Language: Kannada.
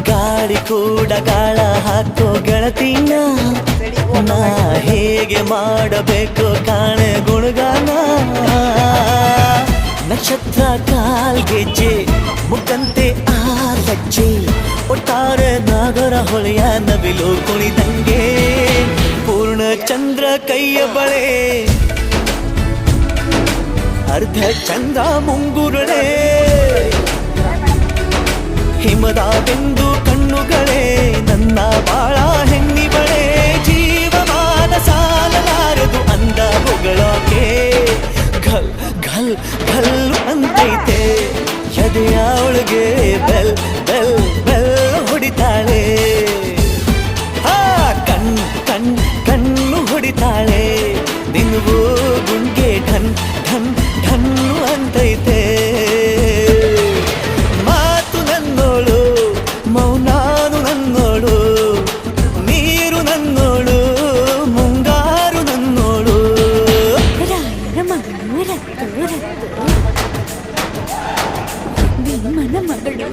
ಗಾಳಿ ಕೂಡ ಗಾಳ ಹಾಕೋ ಗೆಳತಿನ ನಾ ಹೇಗೆ ಮಾಡಬೇಕು ಕಾಣೆ ಗುಣಗಾನ ನಕ್ಷತ್ರ ಕಾಲ್ಗೆಜ್ಜೆ ಮುಖಂತೆ ಆ ಲಜ್ಜೆ ಒಟ್ಟಾರೆ ನಾಗರ ಹೊಳೆಯ ನವಿಲು ಕುಣಿದಂಗೆ ಪೂರ್ಣ ಚಂದ್ರ ಕೈಯ ಬಳೆ ಅರ್ಧ ಚಂದ್ರ ಮುಂಗುರುಳೆ ಹಿಮದ ಬಿಂದು ಕಣ್ಣುಗಳೇ ನನ್ನ ಬಾಳ ಹೆಣ್ಣಿಬಳೆ ಜೀವಮಾನ ಸಾಲಲಾರದು ಅಂದ ಹೊಗಳೋಕೆ ಘಲ್ ಘಲ್ ಘಲ್ ಅಂತೈತೆ ಎದೆಯ ಒಳಗೆ ಬೆಲ್ ಬೆಲ್ ಬೆಲ್ ಹೊಡಿತಾಳೆ ಕಣ್ ಕಣ್ ಕಣ್ಣು ಹೊಡಿತಾಳೆ ದಿನವೂ ಗುಂಗೆ ಢನ್ ಢನ್ ಢನ್ನು ಅಂತೈತೆ ಮಾತು ನನ್ನೋಳು ಮೌನಾನು ನನ್ನೋಳು ನೀರು ನನ್ನೋಳು ಮುಂಗಾರು ನನ್ನೋಳು ರಾಯರ ಮಗಳು ರತ್ತು ರತ್ತು ಭೀಮನ ಮಗಳು